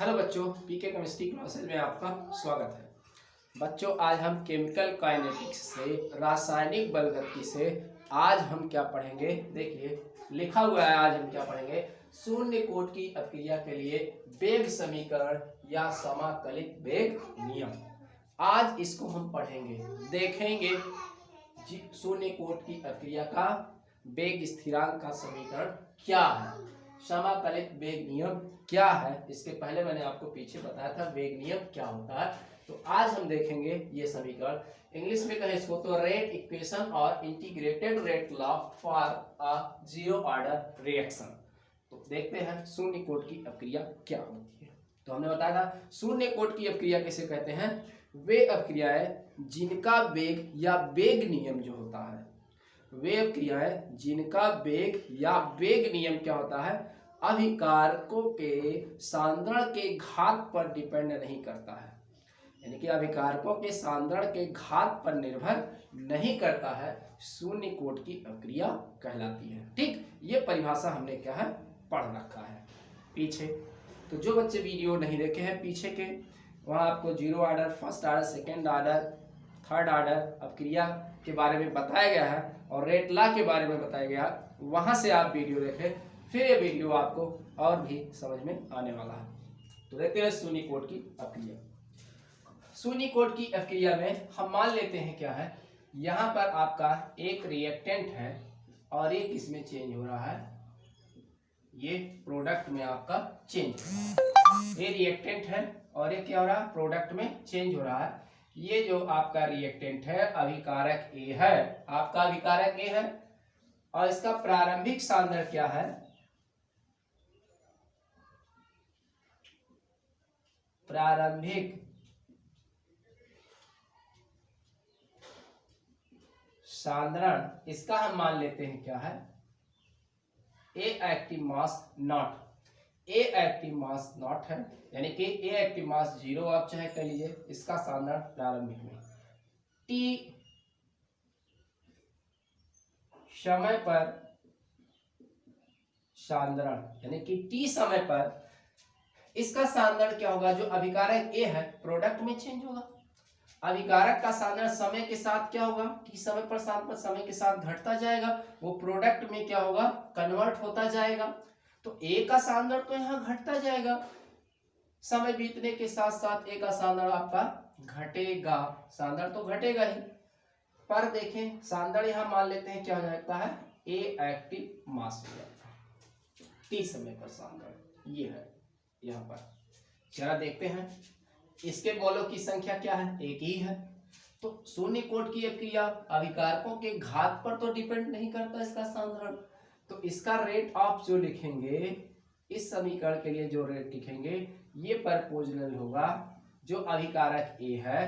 Hello बच्चों, पीके chemistry classes में आपका स्वागत है। बच्चों, आज हम केमिकल काइनेटिक्स से, रासायनिक बलगति से आज हम क्या पढ़ेंगे। देखिए लिखा हुआ है, आज हम क्या पढ़ेंगे। शून्य कोट की अपक्रिया के लिए वेग समीकरण या समाकलित वेग नियम। आज इसको हम पढ़ेंगे, देखेंगे शून्य कोट की अपक्रिया का वेग स्थिरांक का समीकरण क्या है, समाकलित वेग नियम क्या है। इसके पहले मैंने आपको पीछे बताया था वेग नियम क्या होता है। तो आज हम देखेंगे ये समीकरण। इंग्लिश में कहें इसको तो रेट इक्वेशन और integrated rate law for a zero order reaction. तो देखते हैं शून्य कोट की अपक्रिया क्या होती है। तो हमने बताया था शून्य कोट की अपक्रिया किसे कहते हैं। वे अपक्रियाएं जिनका वेग या वेग नियम जो होता है, वे अपक्रियाएं जिनका वेग या वेग नियम क्या होता है, अभिकारकों के सांद्रण के घात पर डिपेंड नहीं करता है। यानी कि अभिकारकों के सांद्रण के घात पर निर्भर नहीं करता है, शून्य कोट की अपक्रिया कहलाती है। ठीक, ये परिभाषा हमने क्या है पढ़ रखा है पीछे। तो जो बच्चे वीडियो नहीं देखे हैं पीछे के, वहाँ आपको zero order, first order, second order, third order अपक्रिया के बारे में बताया गया है और रेट लॉ के बारे में बताया गया है। वहां से आप वीडियो देखें, फिर ये वीडियो आपको और भी समझ में आने वाला है। तो देखते हैं शून्य कोट की अपक्रिया। शून्य कोट की अपक्रिया में हम मान लेते हैं क्या है, यहाँ पर आपका एक रिएक्टेंट है और एक इसमें चेंज हो रहा है। ये प्रोडक्ट में आपका चेंज हो रहा है, ये रिएक्टेंट है और ये क्या हो रहा है, प्रोडक्ट में चेंज हो रहा है। ये जो आपका रिएक्टेंट है अभिकारक ए है, आपका अभिकारक ए है और इसका प्रारंभिक सांद्रण क्या है, प्रारंभिक सांद्रण इसका हम मान लेते हैं क्या है, A active mass nought. A active mass nought है, यानी कि ए एक्टिव मास 0 आप चाहे कह लीजिए। इसका सांद्रण प्रारंभिक में टी समय पर सांद्रण, यानी कि टी समय पर इसका सांद्रण क्या होगा, जो अभिकारक ए है प्रोडक्ट में चेंज होगा। अभिकारक का सांद्रण समय के साथ क्या होगा, टी समय पर सांद्रण समय के साथ घटता जाएगा, वो प्रोडक्ट में क्या होगा, कन्वर्ट होता जाएगा। तो ए का सांद्रण तो यहाँ घटता जाएगा, समय बीतने के साथ साथ ए का सांद्रण आपका घटेगा, सांद्रण तो घटेगा ही। पर देखें सांद्रण यहाँ मान लेते हैं क्या हो जाता है, ए एक्टिव मास हो जाता है, टी समय पर सांद्रण ये है यहाँ पर। जरा देखते हैं इसके मोलों की संख्या क्या है, एक ही है। तो शून्य कोट की अपक्रिया अभिकारकों के घात पर तो डिपेंड नहीं करता इसका सांद्रण। तो इसका रेट आप जो लिखेंगे, इस समीकरण के लिए जो रेट लिखेंगे ये प्रोपोर्शनल होगा जो अभिकारक ए है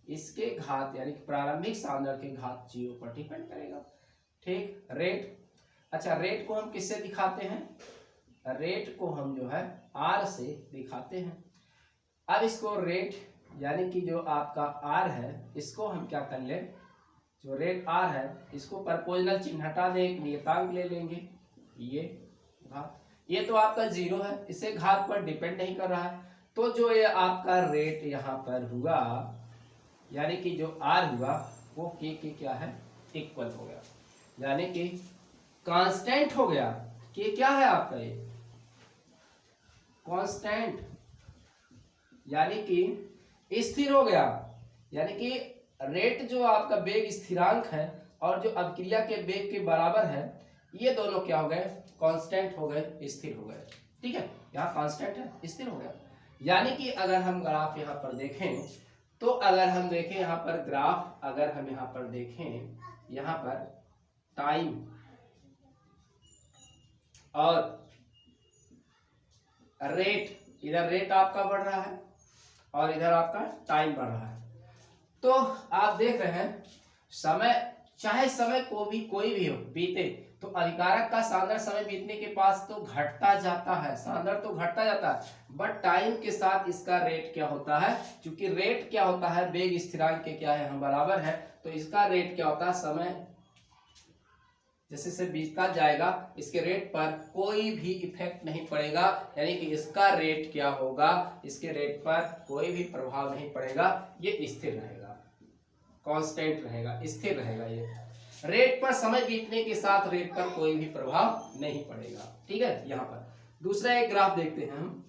इसके घात, यानी कि प्रारंभिक सांद्रण के घात 0 पर डिपेंड करेगा। ठीक, रेट। अच्छा, रेट को हम किससे दिखाते हैं, रेट को हम जो है आर से दिखाते हैं। अब इसको रेट यानी कि जो आपका आर है इसको हम क्या कर ले, जो रेट आर है इसको प्रोपोर्शनल चिन्ह हटा दें, एक नियतांक ले लेंगे, ये घात। ये तो आपका 0 है, इसे घात पर डिपेंड नहीं कर रहा है। तो जो ये आपका रेट यहाँ पर हुआ, यानी कि जो आर हुआ वो के क्या है, इक्वल हो गया, यानी कि कांस्टेंट हो गया। के क्या है आपका, ये कांस्टेंट यानी कि स्थिर हो गया। यानी कि रेट जो आपका वेग स्थिरांक है और जो अपक्रिया के वेग के बराबर है, ये दोनों क्या हो गए, कांस्टेंट हो गए, स्थिर हो गए। ठीक है, यहाँ कांस्टेंट है, स्थिर हो गया। यानी कि अगर हम ग्राफ यहाँ पर देखें, तो अगर हम देखें यहाँ पर ग्राफ, अगर हम यहाँ पर देखें, यहाँ पर टाइम और रेट, इधर रेट आपका बढ़ रहा है और इधर आपका टाइम बढ़ रहा है। तो आप देख रहे हैं समय, चाहे समय को भी कोई भी हो बीते, तो अभिकारक का सांद्रण समय बीतने के पास तो घटता जाता है, सांद्रण तो घटता जाता है, बट टाइम के साथ इसका रेट क्या होता है, क्योंकि रेट क्या होता है, वेग स्थिरांक के क्या है, हम बराबर है, तो इसका रेट क्या होता है, समय जैसे से बीतता जाएगा इसके रेट पर कोई भी इफेक्ट नहीं पड़ेगा, यानी कि इसका रेट क्या होगा, इसके रेट पर कोई भी प्रभाव नहीं पड़ेगा, ये स्थिर रहेगा, कांस्टेंट रहेगा, स्थिर रहेगा। ये रेट पर समय बीतने के साथ रेट पर कोई भी प्रभाव नहीं पड़ेगा। ठीक है। यहाँ पर दूसरा एक ग्राफ देखते हैं हम।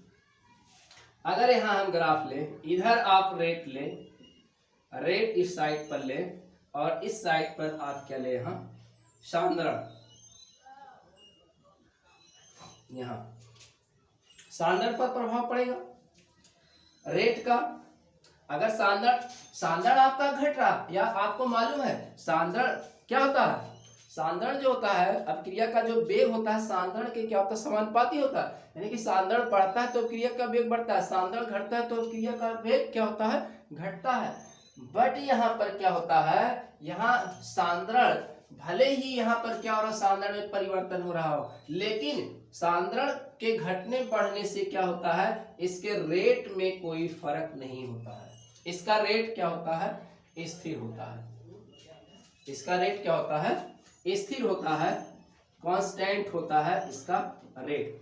अगर यहाँ हम ग्राफ लें, इधर आप रेट लें, रेट इस साइड पर लें और इस साइड पर आप क्या ले, यहाँ सांद्रण, यहाँ सांद्रण पर प्रभाव पड़ेगा रेट का। अगर सांद्रण आपका घट रहा, या आपको मालूम है सांद्रण क्या होता है, सांद्रण जो होता है अभिक्रिया का जो वेग होता है सांद्रण के क्या होता है, समानुपाती होता है, यानी कि सांद्रण बढ़ता है तो अभिक्रिया का वेग बढ़ता है, सांद्रण घटता है तो अभिक्रिया का वेग क्या होता है, घटता है। बट यहाँ पर क्या होता है, यहाँ सांद्रण भले ही यहाँ पर क्या हो रहा है, सांद्रण में परिवर्तन हो रहा हो, लेकिन सांद्रण के घटने बढ़ने से क्या होता है, इसके रेट में कोई फर्क नहीं होता है। इसका रेट क्या होता है, स्थिर होता है। इसका रेट क्या होता है, स्थिर होता है, कांस्टेंट होता है इसका रेट।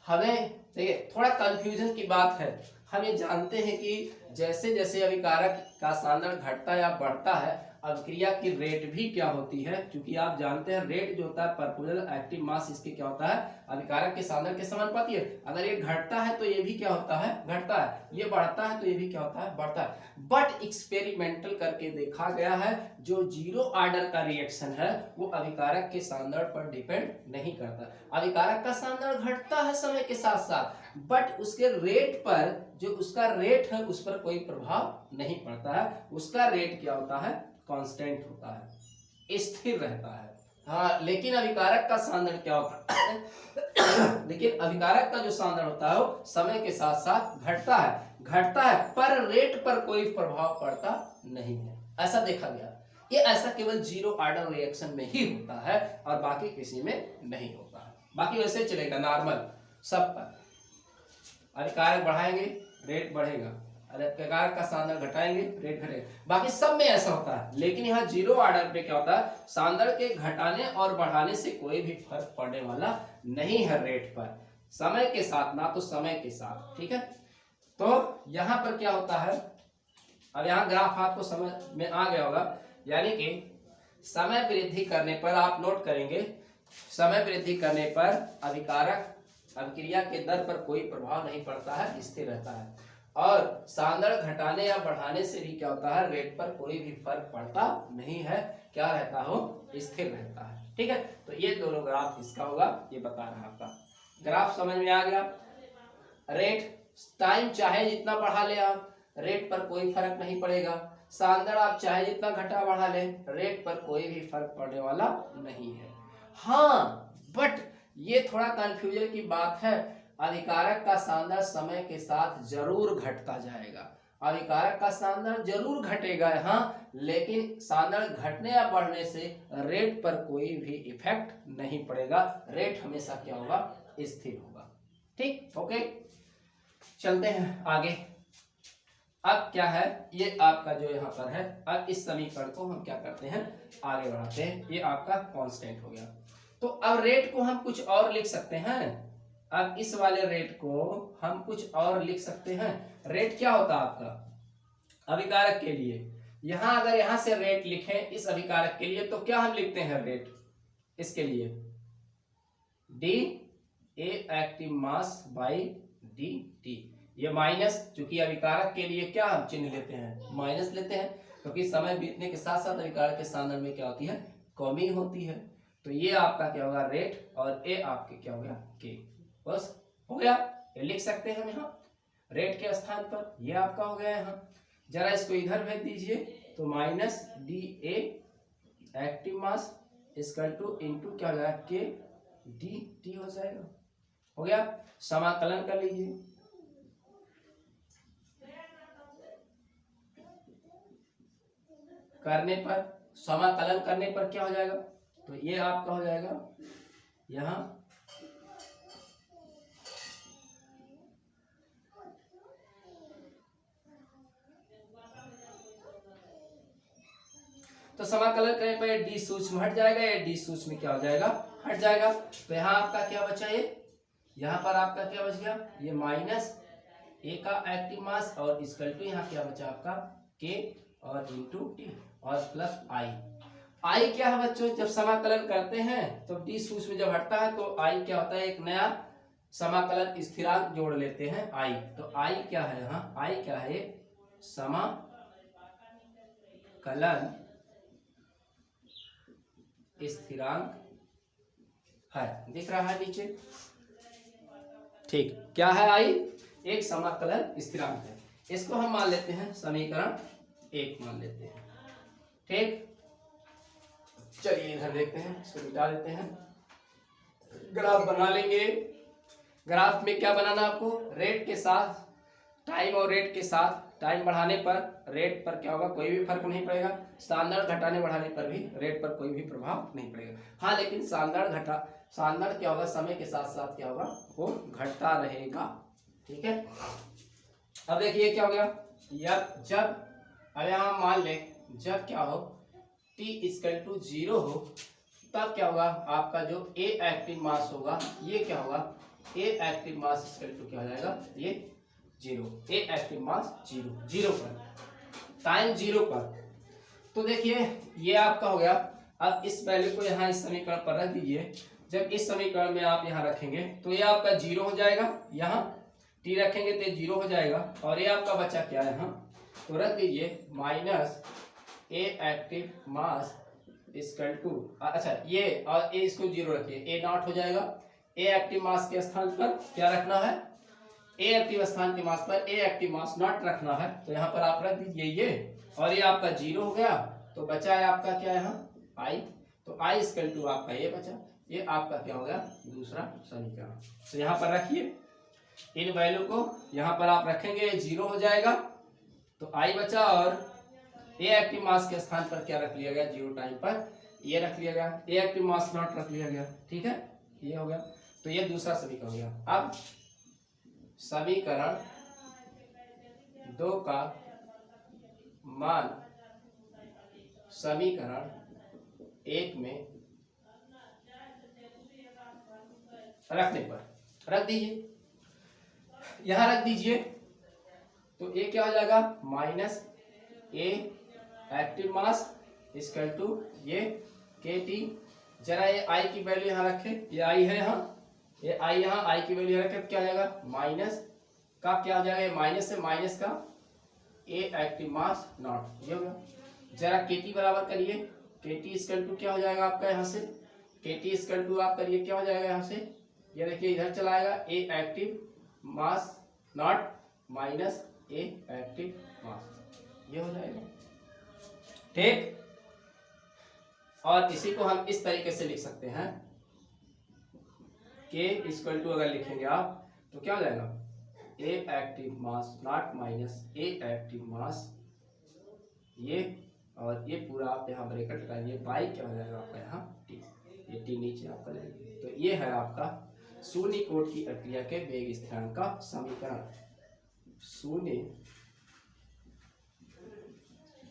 हमें देखिए थोड़ा कंफ्यूजन की बात है, हम ये जानते हैं कि जैसे जैसे अभिकारक का सांद्रण घटता या बढ़ता है, अभिक्रिया की रेट भी क्या होती है, क्योंकि आप जानते हैं रेट जो होता है परपोजल एक्टिव मास, इसके क्या होता है, अभिकारक के सांद्रण के समानुपाती है। अगर ये घटता है तो ये भी क्या होता है, घटता है, ये बढ़ता है तो ये भी क्या होता है, बढ़ता है। बट एक्सपेरिमेंटल करके देखा गया है जो जीरो ऑर्डर का रिएक्शन है वो अभिकारक के सांद्रण पर डिपेंड नहीं करता। अभिकारक का सांद्रण घटता है समय के साथ साथ, बट उसके रेट पर, जो उसका रेट है उस पर कोई प्रभाव नहीं पड़ता है। उसका रेट क्या होता है, कांस्टेंट होता है, स्थिर रहता है। हाँ, लेकिन अभिकारक का सांद्रण क्या होता है लेकिन अभिकारक का जो सांद्रण होता है वो समय के साथ साथ घटता है पर रेट पर कोई प्रभाव पड़ता नहीं है, ऐसा देखा गया। ये ऐसा केवल जीरो ऑर्डर रिएक्शन में ही होता है और बाकी किसी में नहीं होता है। बाकी वैसे चलेगा नॉर्मल सब पर, अभिकारक बढ़ाएंगे रेट बढ़ेगा, अभिकारक का सांद्रण घटाएंगे रेट घटेगा, बाकी सब में ऐसा होता है। लेकिन यहाँ जीरो ऑर्डर पे क्या होता है, सांद्रण के घटाने और बढ़ाने से कोई भी फर्क पड़ने वाला नहीं है रेट पर, समय के साथ, ना तो समय के साथ। ठीक है। तो यहाँ पर क्या होता है, अब यहाँ ग्राफ आपको समझ में आ गया होगा, यानी कि समय वृद्धि करने पर आप नोट करेंगे, समय वृद्धि करने पर अभिकारक अभिक्रिया के दर पर कोई प्रभाव नहीं पड़ता है, स्थिर रहता है, और सांद्रण घटाने या बढ़ाने से भी क्या होता है, रेट पर कोई भी फर्क पड़ता नहीं है, क्या रहता हो, स्थिर रहता है। ठीक है। तो ये दोनों ग्राफ इसका होगा, ये बता रहा आपका ग्राफ समझ में आ गया। रेट टाइम चाहे जितना बढ़ा ले आप, रेट पर कोई फर्क नहीं पड़ेगा, सांद्रण आप चाहे जितना घटा बढ़ा ले, रेट पर कोई भी फर्क पड़ने वाला नहीं है। हाँ, बट ये थोड़ा कंफ्यूजन की बात है, अभिकारक का सांद्रण समय के साथ जरूर घटता जाएगा, अभिकारक का सांद्रण जरूर घटेगा यहाँ, लेकिन सांद्रण घटने या बढ़ने से रेट पर कोई भी इफेक्ट नहीं पड़ेगा, रेट हमेशा क्या होगा, स्थिर होगा। ठीक, ओके, चलते हैं आगे। अब क्या है, ये आपका जो यहाँ पर है, अब इस समीकरण को हम क्या करते हैं, आगे बढ़ाते हैं। ये आपका कांस्टेंट हो गया। तो अब रेट को हम कुछ और लिख सकते हैं, अब इस वाले रेट को हम कुछ और लिख सकते हैं। रेट क्या होता है आपका अभिकारक के लिए, यहां अगर यहां से रेट लिखें इस अभिकारक के लिए तो क्या हम लिखते हैं रेट, इसके लिए D A active mass by D T, ये माइनस, चूंकि अभिकारक के लिए क्या हम चिन्ह लेते हैं, माइनस लेते हैं, क्योंकि समय बीतने के साथ साथ अभिकारक के सांद्रण में क्या होती है, कमी होती है। तो ये आपका क्या होगा रेट, और ए आपके क्या हो गया के, बस हो गया। ये लिख सकते हैं हम यहाँ रेट के स्थान पर, ये आपका हो गया यहाँ। जरा इसको इधर भेज दीजिए, तो minus D A active mass equal two into क्या हो जाएगा के डी टी हो जाएगा, हो गया। समाकलन कर लीजिए, करने पर, समाकलन करने पर क्या हो जाएगा, तो ये आपका हो जाएगा यहाँ तो समाकलन करने पर डी सूक्ष्म हट जाएगा, ये डी सूक्ष्म क्या हो जाएगा, हट जाएगा। तो यहाँ आपका क्या बचा, ये यहाँ पर आपका क्या बच गया, ये माइनस ए का एक्टिव मास और इक्वल टू यहाँ क्या बचा आपका के और इंटू टी और प्लस आई। आई क्या है बच्चों, जब समाकलन करते हैं तो डी सूक्ष्म जब हटता है तो आई क्या होता है, एक नया समाकलन स्थिरांक जोड़ लेते हैं आई। तो आई क्या है, यहाँ आई क्या है, समाकलन स्थिरांक है, दिख रहा है नीचे। ठीक, क्या है आई, एक समाकलन स्थिरांक है। इसको हम मान लेते हैं समीकरण 1 मान लेते हैं। ठीक, चलिए इधर देखते हैं, इसको मिटा देते हैं, ग्राफ बना लेंगे। ग्राफ में क्या बनाना आपको, रेट के साथ टाइम और रेट के साथ, टाइम बढ़ाने पर रेट पर क्या होगा, कोई भी फर्क नहीं पड़ेगा। स्टैंडर्ड घटाने बढ़ाने पर भी रेट पर कोई भी प्रभाव नहीं पड़ेगा। हाँ, लेकिन स्टैंडर्ड क्या होगा, समय के साथ साथ क्या होगा, वो घटता रहेगा। ठीक है, अब देखिए क्या हो गया, जब अब यहाँ मान ले जब क्या हो t इक्वल टू 0 हो, तब क्या होगा, आपका जो ए एक्टिव मास होगा ये क्या होगा, ए एक्टिव मास इक्वल टू क्या हो जाएगा, ये 0, ए एक्टिव मास 0 पर, टाइम 0 पर। तो देखिए ये आपका हो गया। अब इस वैल्यू को यहाँ इस समीकरण पर रख दीजिए। जब इस समीकरण में आप यहाँ रखेंगे तो ये आपका 0 हो जाएगा, यहाँ टी रखेंगे तो 0 हो जाएगा, और ये आपका बचा क्या है, यहाँ तो रख दीजिए minus A active mass equal to, अच्छा ये और ए इसको 0 रखिए, ए नॉट हो जाएगा। ए एक्टिव मास के स्थान पर क्या रखना है, ए एक्टिव स्थान के मास पर ए एक्टिव मास नॉट रखना है, तो यहाँ पर आप रख दीजिए ये, और ये आपका 0 हो गया। तो बचा है आपका क्या, यहाँ आई, तो आई इक्वल टू आपका ये बचा, ये आपका क्या हो गया, दूसरा समीकरण। तो यहाँ पर रखिए इन वैल्यू को, यहाँ पर आप रखेंगे 0 हो जाएगा, तो आई बचा, और ए एक्टिव मास के स्थान पर क्या रख लिया गया, 0 टाइम पर ये रख लिया गया, ए एक्टिव मास नॉट रख लिया गया। ठीक है, ये हो गया, तो ये दूसरा समीकरण हो गया। अब समीकरण 2 का मान समीकरण 1 में रखने पर रख दीजिए, यहां रख दीजिए, तो ये क्या हो जाएगा, minus A active mass equal to ये के टी। जरा ये आई की वैल्यू यहाँ रखे, ये आई है यहाँ, ये आई यहाँ आई की वैल्यू रखे, क्या हो जाएगा, माइनस का क्या हो जाएगा, माइनस से माइनस का ए एक्टिव मास नॉट, ये होगा। जरा के टी बराबर करिए, के टी इक्वल टू क्या हो जाएगा आपका, यहाँ से के टी इक्वल टू आप करिए, क्या हो जाएगा यहाँ से, ये देखिए इधर चला आएगा, A active mass nought minus A active mass, ये हो जाएगा। ठीक, और इसी को हम इस तरीके से लिख सकते हैं, के इक्वल टू अगर लिखेंगे आप तो क्या हो जाएगा, A active mass nought minus A active mass, ये और ये पूरा आप यहाँ ब्रैकेट लगाइए, बाई क्या हो जाएगा आपका यहाँ टी, ये टी नीचे आपका जाएगा। तो ये है आपका शून्य कोट की प्रक्रिया के वेग स्थिरांक का समीकरण। शून्य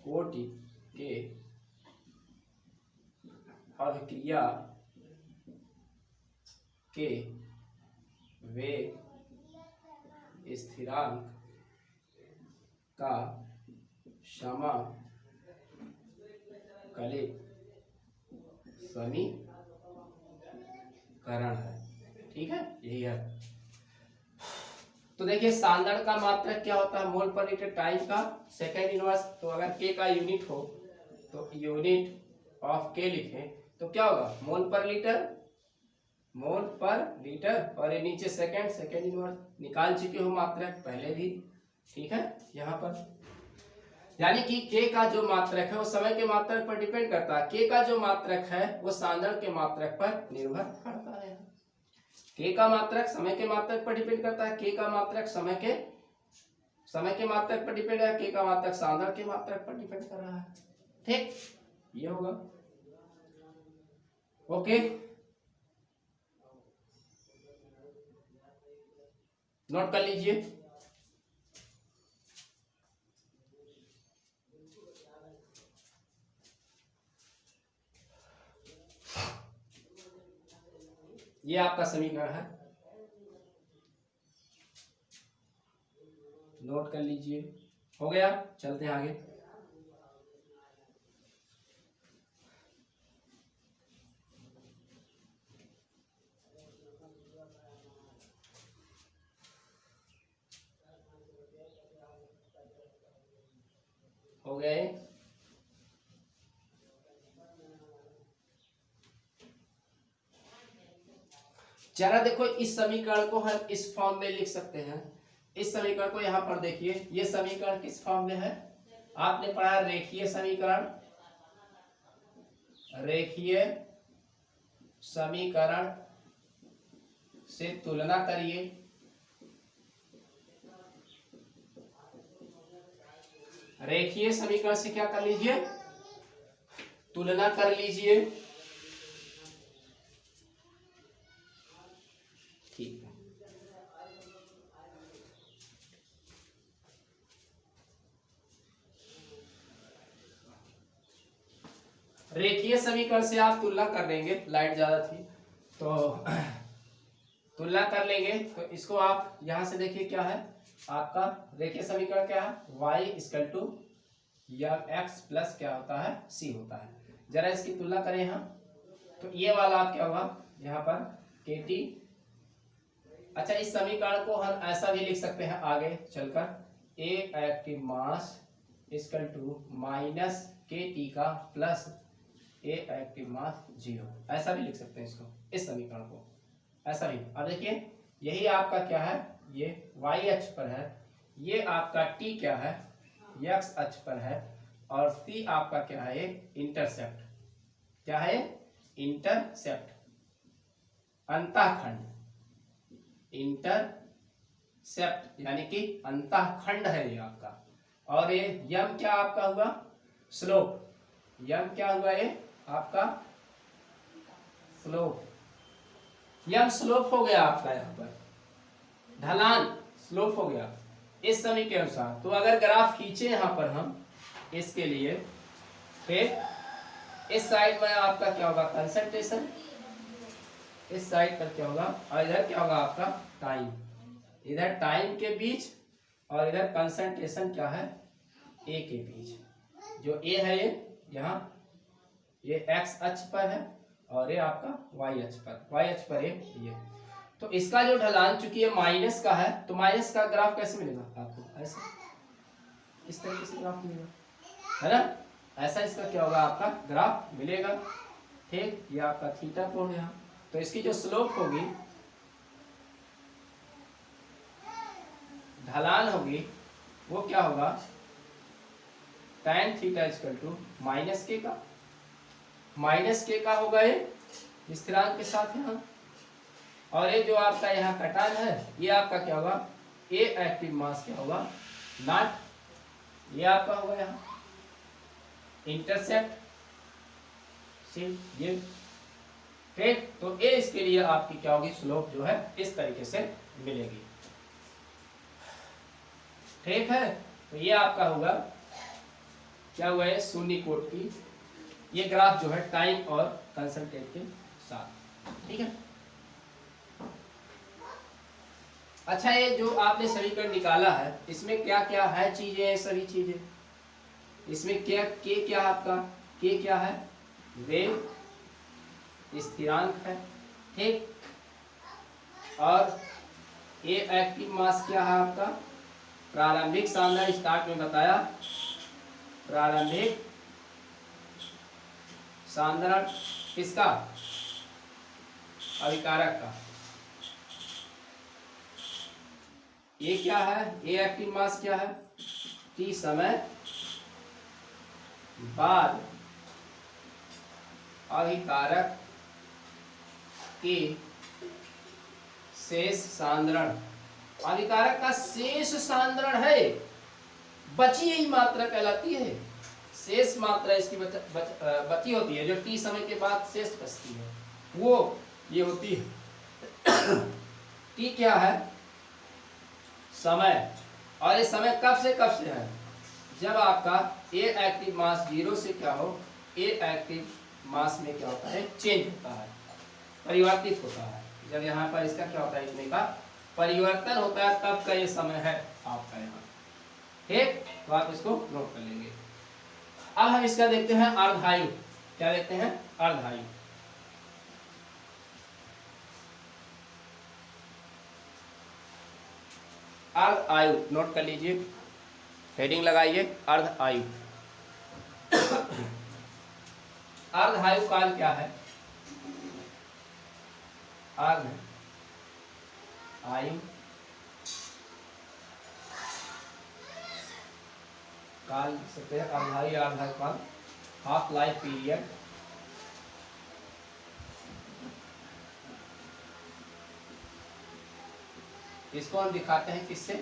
कोटि के अभिक्रिया के वेग स्थिरांक का समाकलित समीकरण है। ठीक है, यही है। तो देखिए स्टैंडर्ड का मात्रक क्या होता है, मोल पर लीटर टाइम का सेकेंड इनवर्स। तो अगर के का यूनिट हो तो यूनिट ऑफ के लिखें तो क्या होगा, मोल पर लीटर, और ये नीचे सेकेंड इनवर्स। निकाल चुके हो मात्रक पहले भी। ठीक है, यहाँ पर यानी कि के का जो मात्रक है वो समय के मात्रक पर डिपेंड करता है, के का जो मात्रक है वो स्टैंडर्ड के मात्रक पर निर्भर करता है। के का मात्रक समय के मात्रक पर डिपेंड करता है, के का मात्रक समय के मात्रक पर डिपेंड है, के का मात्रक स्टैंडर्ड के मात्रक पर डिपेंड कर रहा है। ठीक, ये होगा। ओके, नोट कर लीजिए। ये आपका समीकरण है, नोट कर लीजिए। हो गया, चलते हैं आगे। हो गए, जरा देखो इस समीकरण को हम इस फॉर्म में लिख सकते हैं। इस समीकरण को यहां पर देखिए, ये समीकरण किस फॉर्म में है? आपने पढ़ा रेखीय समीकरण, रेखीय समीकरण से तुलना करिए। रेखीय समीकरण से क्या कर लीजिए? तुलना कर लीजिए। ठीक है, रेखीय समीकरण से आप तुलना कर लेंगे, लाइट ज्यादा थी तो तुलना कर लेंगे। तो इसको आप यहां से देखिए, क्या है आपका रेखीय समीकरण? क्या है? y इक्वल टू या x प्लस क्या होता है? c होता है। जरा इसकी तुलना करें यहाँ, तो ये वाला आप क्या होगा यहाँ पर kt। अच्छा, इस समीकरण को हम ऐसा भी लिख सकते हैं आगे चलकर, a active mass equal to minus kt का प्लस a एक्टिव मास 0, ऐसा भी लिख सकते हैं इसको, इस समीकरण को ऐसा भी। अब देखिए, यही आपका क्या है? ये y अक्ष पर है, ये आपका t क्या है? x अक्ष पर है, और c आपका क्या है? इंटरसेप्ट। क्या है? इंटरसेप्ट, अंतःखंड। इंटरसेप्ट यानी कि अंतःखंड है ये आपका। और ये यम क्या आपका हुआ? स्लोप। यम क्या हुआ? ये आपका स्लोप। यम स्लोप हो गया आपका, यहाँ पर ढलान स्लोप हो गया इस समय के अनुसार। तो अगर ग्राफ खींचे यहाँ पर हम इसके लिए, फिर इस साइड में आपका क्या होगा? कंसंट्रेशन। इस साइड पर क्या होगा? और इधर क्या होगा आपका? टाइम। इधर टाइम के बीच और इधर कंसंट्रेशन क्या है? ए के बीच। जो ए है ये यहाँ, ये एक्स अक्ष पर है, और ये आपका वाई अक्ष पर, वाई अक्ष पर ये। तो इसका जो ढलान चूंकि ये माइनस का है, तो माइनस का ग्राफ कैसे मिलेगा आपको? ऐसे, इस तरीके से ग्राफ मिलेगा, है ना? ऐसा इसका क्या होगा? आपका ग्राफ मिलेगा। ठीक, ये आपका थीटा कोण है। तो इसकी जो स्लोप होगी, ढलान होगी, वो क्या होगा? tan theta equal to minus K का, माइनस के का होगा ये स्थिरांक के साथ यहाँ। और ये जो आपका यहाँ कटान है, ये आपका क्या होगा? ए एक्टिव मास क्या होगा? नॉट, ये आपका होगा यहाँ इंटरसेप्ट से ये। ठीक, तो ए इसके लिए आपकी क्या होगी? स्लोप जो है इस तरीके से मिलेगी। ठीक है, तो ये आपका होगा क्या हुआ है? शून्य कोण की ये ग्राफ जो है टाइम और कंसंट्रेट के साथ। ठीक है, अच्छा, ये जो आपने समीकरण निकाला है, इसमें क्या क्या है चीजें हैं? सभी चीजें इसमें क्या, के क्या आपका? के क्या है? वेग स्थिरांक है। ठीक, और ए एक्टिव मास क्या है आपका? प्रारंभिक सांद्रता, स्टार्ट में बताया, प्रारंभिक सांद्रण किसका? अभिकारक का। ये क्या है? ए एक्टिव मास क्या है? टी समय बाद अभिकारक के शेष सांद्रण। अभिकारक का शेष सांद्रण है, बची हुई मात्रा कहलाती है शेष मात्रा। इसकी बची होती है, जो टी समय के बाद शेष बचती है, वो ये होती है। टी क्या है? समय। और ये समय कब से कब से है? जब आपका ए एक्टिव मास 0 से क्या हो? ए एक्टिव मास में क्या होता है? चेंज होता है, परिवर्तित होता है। जब यहाँ पर इसका क्या होता है, इतने का परिवर्तन होता है तब का ये समय है आपका यहाँ। ठीक, तो आप इसको नोट कर लेंगे। अब हम इसका देखते हैं अर्धायु। क्या देखते हैं? अर्धायु। अर्ध आयु नोट कर लीजिए, हेडिंग लगाइए अर्ध आयु। अर्ध आयु काल क्या है? अर्ध आयु काल लिख सकते हैं, अर्धायु अर्धायु काल, हाफ लाइफ पीरियड। इसको हम दिखाते हैं किससे?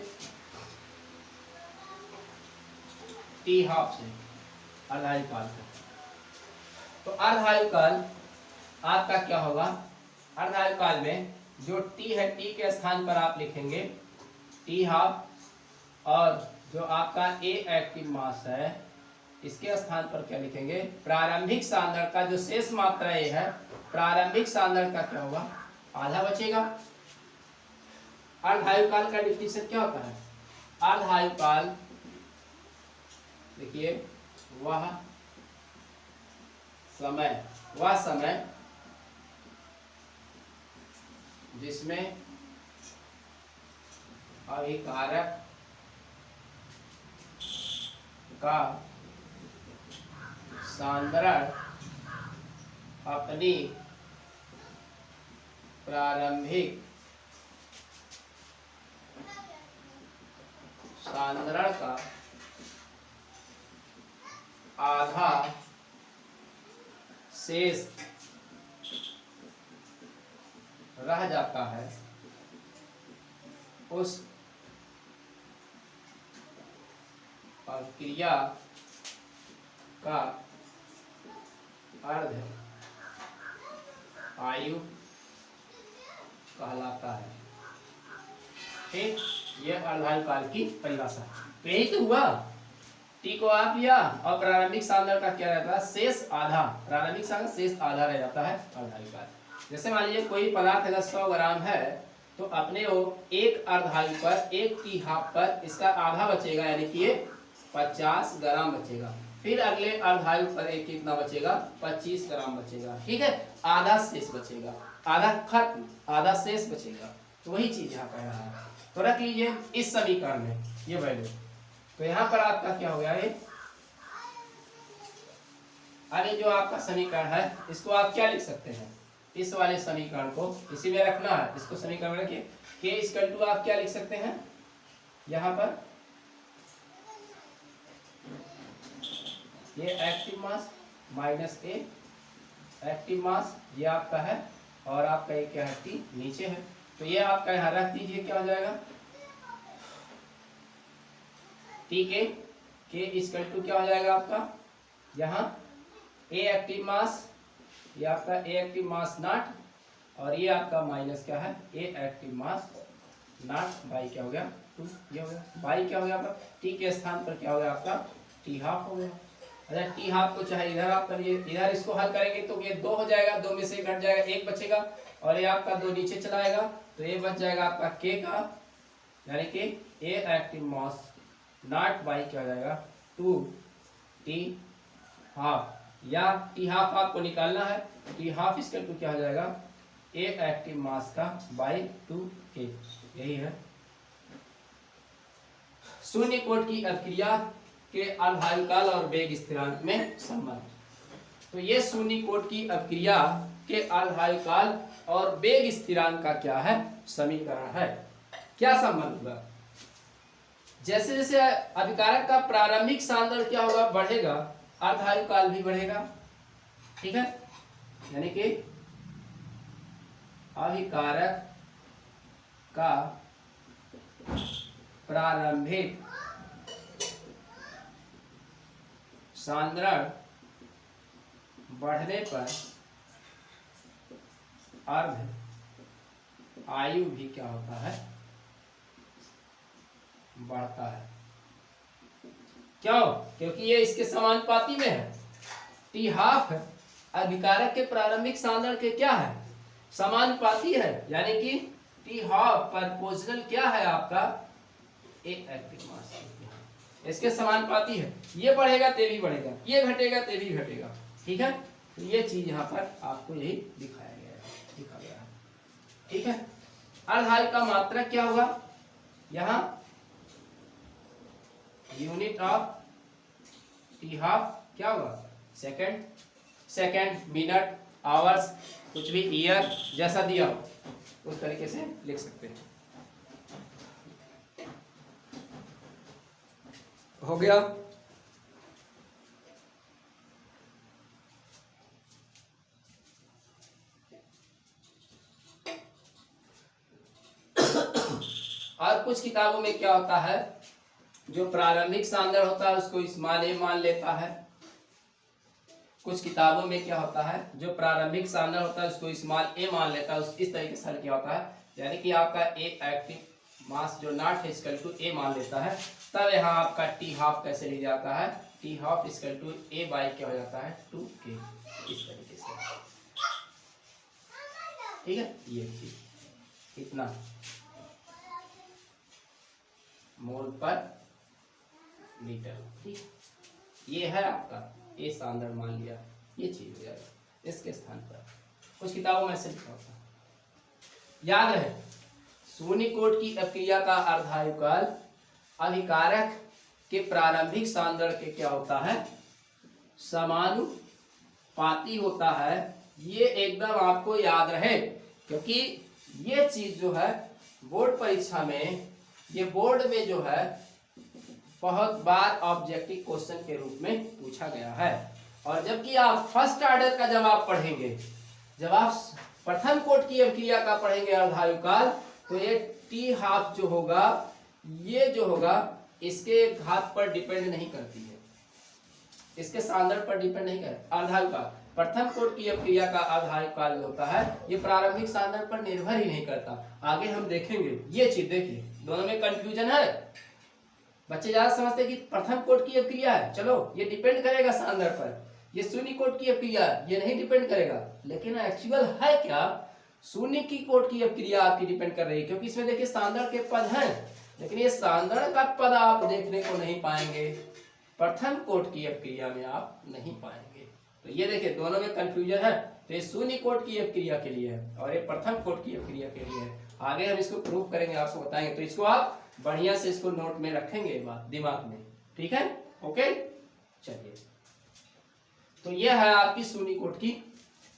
टी हाफ से, अर्धायु काल का। तो अर्धायु काल आपका क्या होगा? अर्धायु काल में जो टी है, टी के स्थान पर आप लिखेंगे टी हाफ, और जो आपका ए एक्टिव मास है इसके स्थान पर क्या लिखेंगे? प्रारंभिक सांद्रता। जो शेष मात्रा ए है, प्रारंभिक सांद्रता क्या होगा? आधा बचेगा। अर्धायु काल का डिफिनेशन क्या होता है? अर्धायु काल देखिए वह समय जिसमें अभिकारक का सांद्रण अपनी प्रारंभिक सांद्रण का आधा शेष रह जाता है, उस प्रक्रिया का अर्ध आयु कहलाता है। ठीक, ये अर्धायु काल की परिभाषा। तो यही तो हुआ, टी को आप लिया और प्रारंभिक सांद्रता क्या रहता है? शेष आधा। प्रारंभिक सांद्रता शेष आधा रह जाता है अर्धायु काल। जैसे मान लीजिए कोई पदार्थ अगर 100 ग्राम है तो अपने वो एक अर्धायु पर, एक टी हाफ पर इसका आधा बचेगा, यानी कि ये 50 ग्राम बचेगा। फिर अगले अर्धायु पर एक कितना बचेगा? 25 ग्राम बचेगा। ठीक है, आधा शेष बचेगा, आधा खत्म, आधा शेष बचेगा। तो वही चीज यहाँ कह रहा है। तो रख लीजिए इस समीकरण में ये वैल्यू। तो यहाँ पर आपका क्या हो गया? ये अरे जो आपका समीकरण है इसको आप क्या लिख सकते हैं? इस वाले समीकरण को इसी में रखना है। इसको समीकरण में रखिए, के इक्वल टू आप क्या लिख सकते हैं यहाँ पर? ये active mass minus A active mass, ये आपका है, और आपका ये क्या है? टी नीचे है। तो ये आपका यहाँ रख दीजिए, क्या हो जाएगा? टी के इक्वल टू क्या हो जाएगा आपका? यहाँ ए एक्टिव मास, ये आपका ए एक्टिव मास नॉट, और ये आपका माइनस क्या है? A active mass not by क्या हो गया? 2। ये हो गया बाई क्या हो गया आपका? टी के स्थान पर क्या हो गया आपका? टी हाफ हो गया। अच्छा, टी हाफ को चाहे इधर आप करिए, इधर इसको हल करेंगे तो ये 2 हो जाएगा, 2 में से घट जाएगा, 1 बचेगा, और ये आपका 2 नीचे चला आएगा, तो ये बच जाएगा आपका के का, यानी कि ए एक्टिव मास नॉट बाई क्या हो जाएगा? 2 टी हाफ, या टी हाफ आपको निकालना है। टी हाफ इसका टू क्या हो जाएगा? ए एक्टिव मास का बाई 2 ए, यही है। शून्य कोट की अभिक्रिया के अर्धायु काल और वेग स्थिरांक में संबंध। तो ये शून्य कोट की अभिक्रिया के अर्धायु काल और वेग स्थिरांक का क्या है? समीकरण है। क्या संबंध होगा? जैसे जैसे अभिकारक का प्रारंभिक सांद्रण क्या होगा? बढ़ेगा, अर्धायु काल भी बढ़ेगा। ठीक है, यानी कि अभिकारक का प्रारंभिक सांद्रण बढ़ने पर अर्ध आयु भी क्या होता है? बढ़ता है। क्यों? क्योंकि ये इसके समानुपाती में है। टी हाफ अभिकारक के प्रारंभिक सांद्रण के क्या है? समानुपाती है, यानी कि टी हाफ प्रोपोर्शनल क्या है आपका ए एक्टिव मास, इसके समानुपाती है। ये बढ़ेगा ते भी बढ़ेगा, ये घटेगा ते भी घटेगा। ठीक है, तो ये चीज यहाँ पर आपको यही दिखाया गया है, लिखा गया है। ठीक है, अर्धायु का मात्रक क्या होगा, यहाँ यूनिट ऑफ टी हाफ क्या होगा, सेकंड, सेकंड, मिनट, आवर्स, कुछ भी, ईयर, जैसा दिया हो उस तरीके से लिख सकते हैं। हो गया। और कुछ किताबों में क्या होता है, जो प्रारंभिक सांद्र होता है उसको स्मॉल ए मान लेता है। कुछ किताबों में क्या होता है, जो प्रारंभिक सांद्र होता है उसको स्मॉल ए मान लेता है, इस तरीके से हल किया होता है। यानी कि आपका ए एक्टिव मास जो नॉट है इक्वल टू ए मान लेता है, तब यहाँ आपका टी हाफ कैसे लिख जाता है, T half equal to A by क्या हो जाता है 2k, इस तरीके से। ठीक है, ये चीज इतना मोल पर लीटर। ठीक, ये है आपका ए सांद्र मान लिया, ये चीज हो जाएगा इसके स्थान पर। कुछ किताबों में से लिखा होता है। याद रहे, शून्य कोट की अपक्रिया का अर्धायु काल अभिकारक के प्रारंभिक सांद्र के क्या होता है, समानुपाती होता है। ये एकदम आपको याद रहे, क्योंकि ये चीज जो है बोर्ड परीक्षा में, ये बोर्ड में जो है बहुत बार ऑब्जेक्टिव क्वेश्चन के रूप में पूछा गया है। और जबकि आप फर्स्ट ऑर्डर का जवाब पढ़ेंगे, जब आप प्रथम कोट की अभिक्रिया का पढ़ेंगे अर्धायु काल, तो ये टी हाफ जो होगा, ये जो होगा इसके घात पर डिपेंड नहीं करती है, इसके सांद्र पर डिपेंड नहीं करती। अर्धायु काल प्रथम कोट की अभिक्रिया का अर्धायु काल होता है, ये प्रारंभिक सांद्र पर निर्भर ही नहीं करता। आगे हम देखेंगे ये चीज। देखिए दोनों में कंफ्यूजन है, बच्चे ज्यादा समझते हैं कि प्रथम कोट की अभिक्रिया है, चलो ये डिपेंड करेगा सांद्र पर, ये शून्य कोट की अभिक्रिया ये नहीं डिपेंड करेगा। लेकिन एक्चुअल है क्या, शून्य की कोट की अभिक्रिया आपकी डिपेंड कर रही है, क्योंकि इसमें देखिए सांद्र के पद हैं, लेकिन ये सांद्र का पद आप देखने को नहीं पाएंगे, प्रथम कोट की अभिक्रिया में आप नहीं पाएंगे। तो ये देखिए दोनों में कंफ्यूजन है, तो ये शून्य कोट की अभिक्रिया के लिए है और ये प्रथम कोट की अभिक्रिया के लिए है। आगे हम इसको प्रूव करेंगे, आपको बताएंगे, तो इसको आप बढ़िया से इसको नोट में रखेंगे बात दिमाग में। ठीक है, ओके, चलिए। तो यह है आपकी शून्य कोट की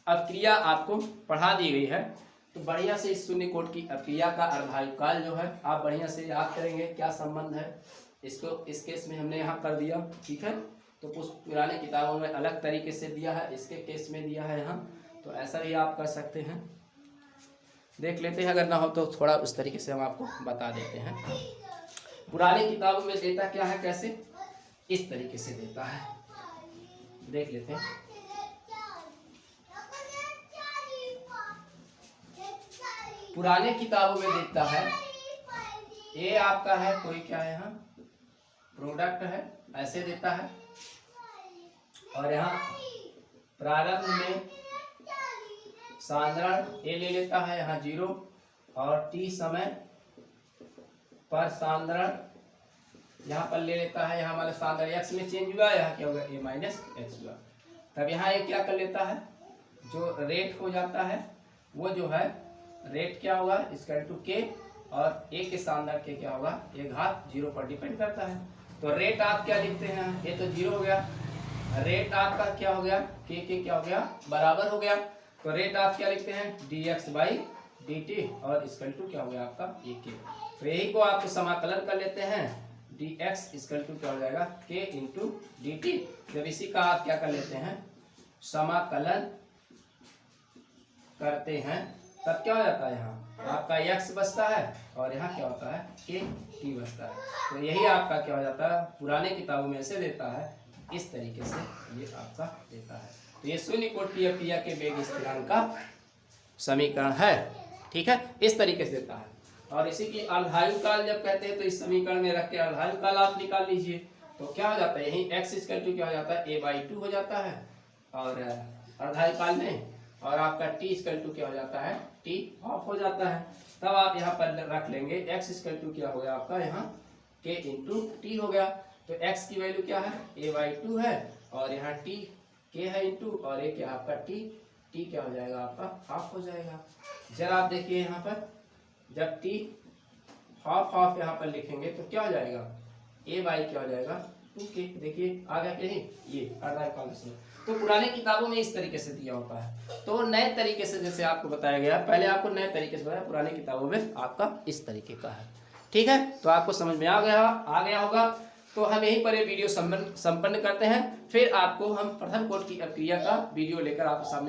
अभिक्रिया, आपको पढ़ा दी गई है। तो बढ़िया से इस शून्य कोट की अभिक्रिया का अर्धायु काल जो है आप बढ़िया से याद करेंगे, क्या संबंध है इसको, इस केस में हमने यहाँ कर दिया। ठीक है, तो कुछ पुराने किताबों में अलग तरीके से दिया है, इसके केस में दिया है यहाँ, तो ऐसा ही आप कर सकते हैं। देख लेते हैं, अगर ना हो तो थोड़ा उस तरीके से हम आपको बता देते हैं। पुरानी किताबों में देता क्या है, कैसे, इस तरीके से देता है, देख लेते हैं। पुराने किताबों में देता है, ये आपका है कोई क्या है यहाँ प्रोडक्ट है, ऐसे देता है, और यहाँ प्रारंभ में सांद्रण ए ले लेता है, यहाँ 0, और टी समय पर सांद्रण यहाँ पर ले लेता है, यहाँ हमारा सांद्रण एक्स में चेंज हुआ, यहाँ क्या होगा ए माइनस एक्स हुआ। तब यहाँ ये क्या कर लेता है, जो रेट हो जाता है वो जो है रेट क्या होगा इक्वल टू के, और ए के सांद्रण के क्या होगा, ये घात 0 पर डिपेंड करता है। तो रेट आप क्या लिखते हैं, ये तो 0 हो गया, रेट आपका क्या हो गया, के क्या हो गया बराबर हो गया। तो रेट आप क्या लिखते हैं, dx बाई dt, और इक्वल टू क्या हो गया आपका ए के। तो यही को आप समाकलन कर लेते हैं, dx इक्वल टू क्या हो जाएगा k इंटू dt। जब इसी का आप क्या कर लेते हैं, समाकलन करते हैं, तब क्या हो जाता है, यहाँ आपका x बचता है और यहाँ क्या होता है k t बचता है। तो यही आपका क्या हो जाता है, पुराने किताबों में से देता है, इस तरीके से ये आपका देता है। तो ये शून्य कोट की अभिक्रिया के वेग स्थिरांक का समीकरण है। ठीक है, इस तरीके से देता है। और इसी की अर्धायु काल जब कहते हैं, तो इस समीकरण में रख के अर्धायु काल आप निकाल लीजिए, तो क्या हो जाता है, यही x इक्वल टू क्या हो जाता है a/2 हो जाता है, और अर्धायु काल में और आपका टी इक्वल टू क्या हो जाता है, टी हाफ हो जाता है। तब आप यहाँ पर रख लेंगे एक्स इक्वल टू क्या हो गया आपका यहाँ के इंटू टी हो गया। तो एक्स की वैल्यू क्या है, a/2 है, और यहाँ टी के है इंटू, और एक यहाँ आपका टी क्या हो जाएगा आपका हाफ हो जाएगा। जरा आप देखिए यहाँ पर जब टी हाफ यहाँ पर लिखेंगे तो क्या हो जाएगा, a/, क्या हो जाएगा 2k। देखिए आ गया कि नहीं, ये अर्धाकाल। तो पुराने किताबों में इस तरीके से दिया होता है, तो नए तरीके से जैसे आपको बताया गया, पहले आपको नए तरीके से बताया, पुराने किताबों में आपका इस तरीके का है। ठीक है, तो आपको समझ में आ गया होगा। तो हम यहीं पर ये वीडियो संपन्न करते हैं, फिर आपको हम प्रथम कोट की अपक्रिया का वीडियो लेकर आपके सामने